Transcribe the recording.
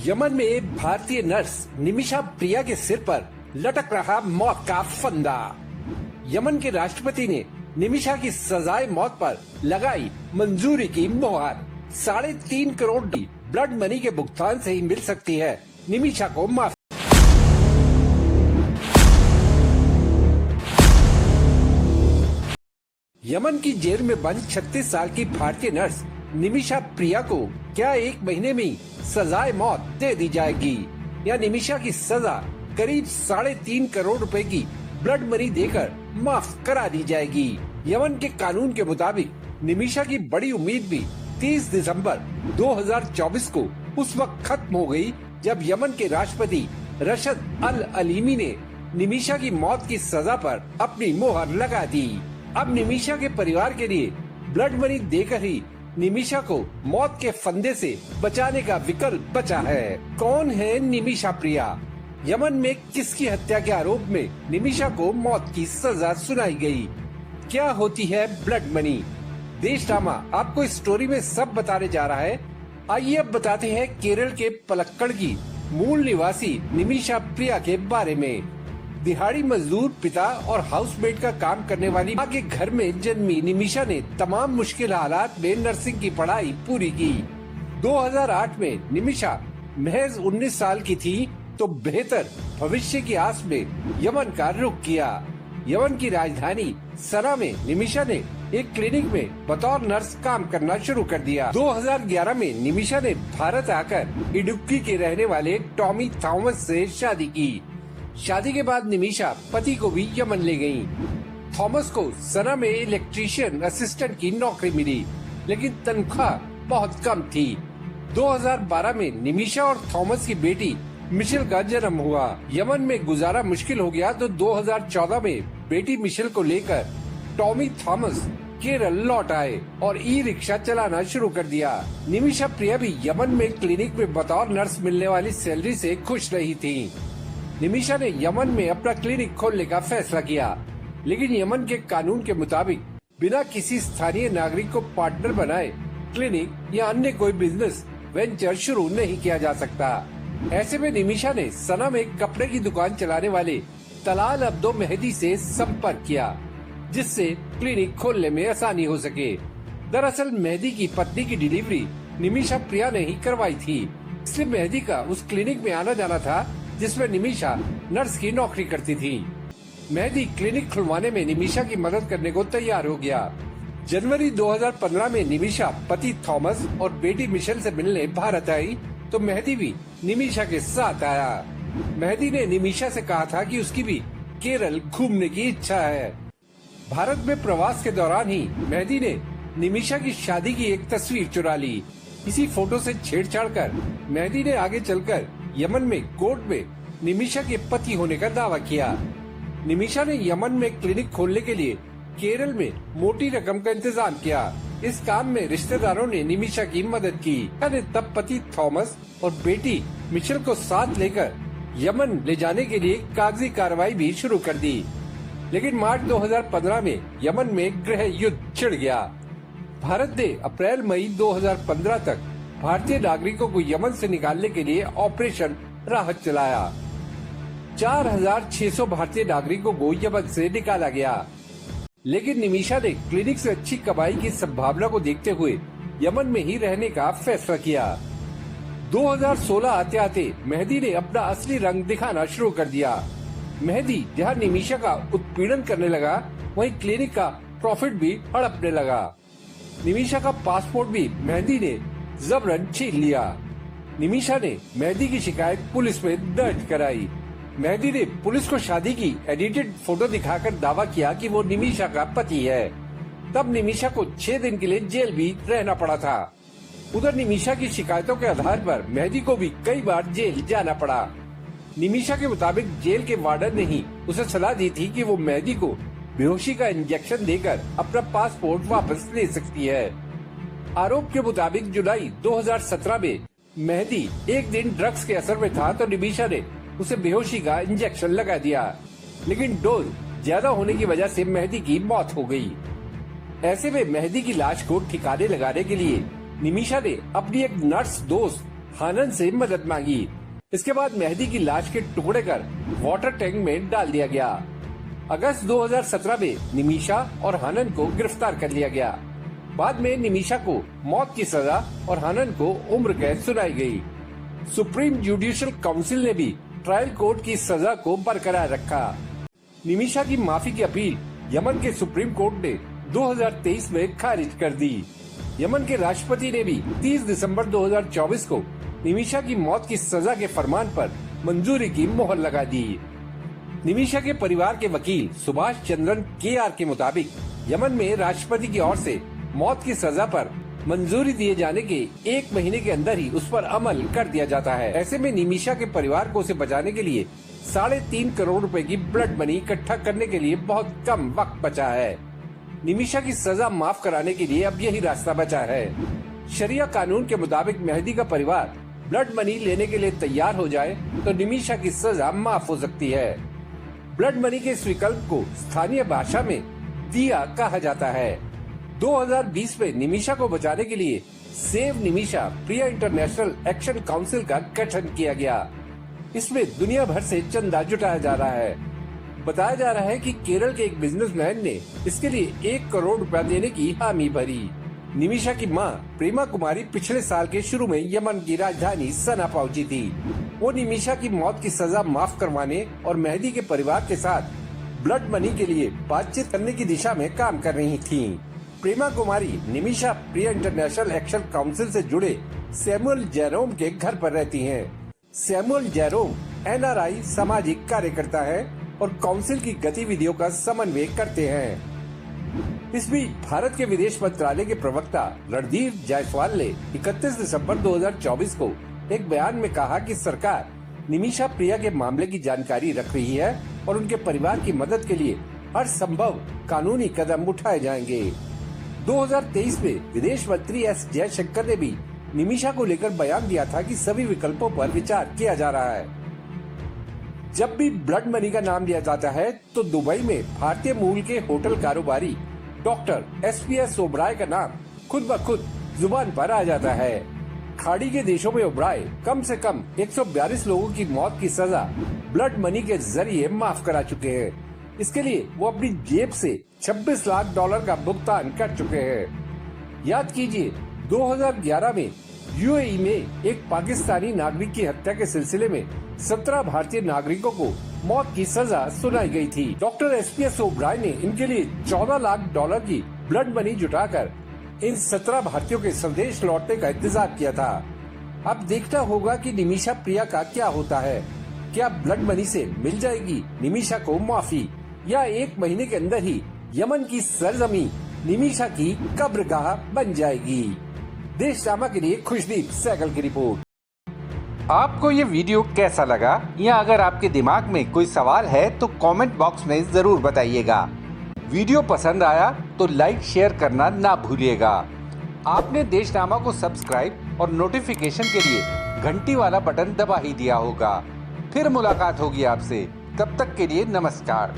Yemen में भारतीय nurse Nimisha प्रिया के सिर पर लटक रहा मौत का फंदा। यमन के राष्ट्रपति ने निमिषा की सजाए मौत पर लगाई मंजूरी की मोहर। 3.5 करोड़ ब्लड मनी के भुगतान से ही मिल सकती है निमिषा को माफी। यमन की जेल में बंद 36 साल की भारतीय नर्स निमिषा प्रिया को क्या 1 महीने में ही सजाए मौत दे दी जाएगी या निमिषा की सजा करीब 3.5 करोड़ रुपए की ब्लड मनी देकर माफ करा दी जाएगी। यमन के कानून के मुताबिक निमिषा की बड़ी उम्मीद भी 30 दिसंबर 2024 को उस वक्त खत्म हो गई जब यमन के राष्ट्रपति रशद अल अलीमी ने निमिषा की मौत की सजा पर अपनी मोहर लगा दी। अब निमिषा के परिवार के लिए ब्लड मनी देकर ही निमिषा को मौत के फंदे से बचाने का विकल्प बचा है। कौन है निमिषा प्रिया? यमन में किसकी हत्या के आरोप में निमिषा को मौत की सजा सुनाई गई? क्या होती है ब्लड मनी? देश ड्रामा आपको इस स्टोरी में सब बताने जा रहा है। आइए अब बताते हैं केरल के पलक्कड़ की मूल निवासी निमिषा प्रिया के बारे में। दिहाड़ी मजदूर पिता और हाउसमेट का काम करने वाली मां के घर में जन्मी निमिषा ने तमाम मुश्किल हालात में नर्सिंग की पढ़ाई पूरी की। 2008 में निमिषा महज 19 साल की थी तो बेहतर भविष्य की आस में यमन का रुख किया। यमन की राजधानी सना में निमिषा ने एक क्लिनिक में बतौर नर्स काम करना शुरू कर दिया। 2011 में निमिषा ने भारत आकर इडुक्की के रहने वाले टॉमी थॉमस से शादी की। शादी के बाद निमिषा पति को भी यमन ले गयी। थॉमस को सना में इलेक्ट्रीशियन असिस्टेंट की नौकरी मिली, लेकिन तनख्वाह बहुत कम थी। 2012 में निमिषा और थॉमस की बेटी मिशेल का जन्म हुआ। यमन में गुजारा मुश्किल हो गया तो 2014 में बेटी मिशेल को लेकर टॉमी थॉमस केरल लौट आए और ई रिक्शा चलाना शुरू कर दिया। निमिषा प्रिया भी यमन में क्लिनिक में बतौर नर्स मिलने वाली सैलरी से खुश रही थी। निमिषा ने यमन में अपना क्लिनिक खोलने का फैसला किया, लेकिन यमन के कानून के मुताबिक बिना किसी स्थानीय नागरिक को पार्टनर बनाए क्लिनिक या अन्य कोई बिजनेस वेंचर शुरू नहीं किया जा सकता। ऐसे में निमिषा ने सना में कपड़े की दुकान चलाने वाले तलाल अब्दो मेहदी से संपर्क किया, जिससे क्लिनिक खोलने में आसानी हो सके। दरअसल मेहदी की पत्नी की डिलीवरी निमिषा प्रिया ने ही करवाई थी, इसलिए मेहदी का उस क्लिनिक में आना जाना था जिसमें निमिषा नर्स की नौकरी करती थी। मेहदी क्लिनिक खुलवाने में निमिषा की मदद करने को तैयार हो गया। जनवरी 2015 में निमिषा पति थॉमस और बेटी मिशेल से मिलने भारत आई तो मेहदी भी निमिषा के साथ आया। मेहदी ने निमिषा से कहा था कि उसकी भी केरल घूमने की इच्छा है। भारत में प्रवास के दौरान ही मेहदी ने निमिषा की शादी की एक तस्वीर चुरा ली। इसी फोटो से छेड़छाड़ कर मेहदी ने आगे चलकर यमन में कोर्ट में निमिषा के पति होने का दावा किया। निमिषा ने यमन में क्लिनिक खोलने के लिए केरल में मोटी रकम का इंतजाम किया। इस काम में रिश्तेदारों ने निमिषा की मदद की। तब पति थॉमस और बेटी मिशेल को साथ लेकर यमन ले जाने के लिए कागजी कार्रवाई भी शुरू कर दी। लेकिन मार्च 2015 में यमन में गृह युद्ध छिड़ गया। भारत ने अप्रैल मई 2015 तक भारतीय नागरिकों को यमन से निकालने के लिए ऑपरेशन राहत चलाया। 4,600 भारतीय नागरिकों को यमन से निकाला गया, लेकिन निमिषा ने क्लिनिक से अच्छी कमाई की संभावना को देखते हुए यमन में ही रहने का फैसला किया। 2016 आते आते मेहदी ने अपना असली रंग दिखाना शुरू कर दिया। मेहदी जहां निमिषा का उत्पीड़न करने लगा, वहीं क्लिनिक का प्रॉफिट भी हड़पने लगा। निमिषा का पासपोर्ट भी मेहदी ने जबरन छीन लिया। निमिषा ने मेहदी की शिकायत पुलिस में दर्ज कराई। मेहदी ने पुलिस को शादी की एडिटेड फोटो दिखाकर दावा किया कि वो निमिषा का पति है। तब निमिषा को 6 दिन के लिए जेल भी रहना पड़ा था। उधर निमिषा की शिकायतों के आधार पर मेहदी को भी कई बार जेल जाना पड़ा। निमिषा के मुताबिक जेल के वार्डन ने ही उसे सलाह दी थी कि वो मेहदी को बेहोशी का इंजेक्शन देकर अपना पासपोर्ट वापस ले सकती है। आरोप के मुताबिक जुलाई 2017 में मेहदी एक दिन ड्रग्स के असर में था तो निमिषा ने उसे बेहोशी का इंजेक्शन लगा दिया, लेकिन डोज ज्यादा होने की वजह से मेहदी की मौत हो गई। ऐसे में मेहदी की लाश को ठिकाने लगाने के लिए निमिषा ने अपनी एक नर्स दोस्त हानन से मदद मांगी। इसके बाद मेहदी की लाश के टुकड़े कर वाटर टैंक में डाल दिया गया। अगस्त 2017 में निमिषा और हानन को गिरफ्तार कर लिया गया। बाद में निमिषा को मौत की सजा और हानन को उम्र कैद सुनाई गई। सुप्रीम जुडिशियल काउंसिल ने भी ट्रायल कोर्ट की सजा को बरकरार रखा। निमिषा की माफी की अपील यमन के सुप्रीम कोर्ट ने 2023 में खारिज कर दी। यमन के राष्ट्रपति ने भी 30 दिसंबर 2024 को निमिषा की मौत की सजा के फरमान पर मंजूरी की मोहर लगा दी। निमिषा के परिवार के वकील सुभाष चंद्रन के के मुताबिक यमन में राष्ट्रपति की ओर से मौत की सजा पर मंजूरी दिए जाने के 1 महीने के अंदर ही उस पर अमल कर दिया जाता है। ऐसे में निमिषा के परिवार को उसे बचाने के लिए 3.5 करोड़ रुपए की ब्लड मनी इकट्ठा करने के लिए बहुत कम वक्त बचा है। निमिषा की सजा माफ कराने के लिए अब यही रास्ता बचा है। शरिया कानून के मुताबिक मेहदी का परिवार ब्लड मनी लेने के लिए तैयार हो जाए तो निमिषा की सजा माफ हो सकती है। ब्लड मनी के इस विकल्प को स्थानीय भाषा में दिया कहा जाता है। 2020 में निमिषा को बचाने के लिए सेव निमिषा प्रिया इंटरनेशनल एक्शन काउंसिल का गठन किया गया। इसमें दुनिया भर से चंदा जुटाया जा रहा है। बताया जा रहा है कि केरल के एक बिजनेसमैन ने इसके लिए 1 करोड़ रुपया देने की हामी भरी। निमिषा की मां प्रेमा कुमारी पिछले साल के शुरू में यमन की राजधानी सना पहुंची थी। वो निमिषा की मौत की सजा माफ करवाने और मेहदी के परिवार के साथ ब्लड मनी के लिए बातचीत करने की दिशा में काम कर रही थीं। प्रेमा कुमारी निमिषा प्रिया इंटरनेशनल एक्शन काउंसिल से जुड़े सैमुअल जेरोम के घर पर रहती हैं। सैमुअल जेरोम NRI सामाजिक कार्यकर्ता है और काउंसिल की गतिविधियों का समन्वय करते हैं। इस बीच भारत के विदेश मंत्रालय के प्रवक्ता रणधीर जायसवाल ने 31 दिसंबर 2024 को एक बयान में कहा कि सरकार निमिषा प्रिया के मामले की जानकारी रख रही है और उनके परिवार की मदद के लिए हर संभव कानूनी कदम उठाए जाएंगे। 2023 में विदेश मंत्री S जयशंकर ने भी निमिषा को लेकर बयान दिया था कि सभी विकल्पों पर विचार किया जा रहा है। जब भी ब्लड मनी का नाम लिया जाता है तो दुबई में भारतीय मूल के होटल कारोबारी डॉक्टर SPS ओबराय का नाम खुद ब खुद जुबान पर आ जाता है। खाड़ी के देशों में ओबराय कम से कम 142 लोगों की मौत की सजा ब्लड मनी के जरिए माफ करा चुके हैं। इसके लिए वो अपनी जेब से $26 लाख का भुगतान कर चुके हैं। याद कीजिए 2011 में UAE में एक पाकिस्तानी नागरिक की हत्या के सिलसिले में 17 भारतीय नागरिकों को मौत की सजा सुनाई गई थी। डॉक्टर SPS ओबराय ने इनके लिए $14 लाख की ब्लड मनी जुटाकर इन 17 भारतीयों के स्वदेश लौटने का इंतजार किया था। अब देखना होगा कि निमिषा प्रिया का क्या होता है। क्या ब्लड मनी से मिल जाएगी निमिषा को माफी या 1 महीने के अंदर ही यमन की सरजमी निमिषा की कब्रगाह बन जाएगी। देशनामा के लिए खुशदीप सहगल की रिपोर्ट। आपको ये वीडियो कैसा लगा या अगर आपके दिमाग में कोई सवाल है तो कमेंट बॉक्स में जरूर बताइएगा। वीडियो पसंद आया तो लाइक शेयर करना ना भूलिएगा। आपने देशनामा को सब्सक्राइब और नोटिफिकेशन के लिए घंटी वाला बटन दबा ही दिया होगा। फिर मुलाकात होगी आपसे, तब तक के लिए नमस्कार।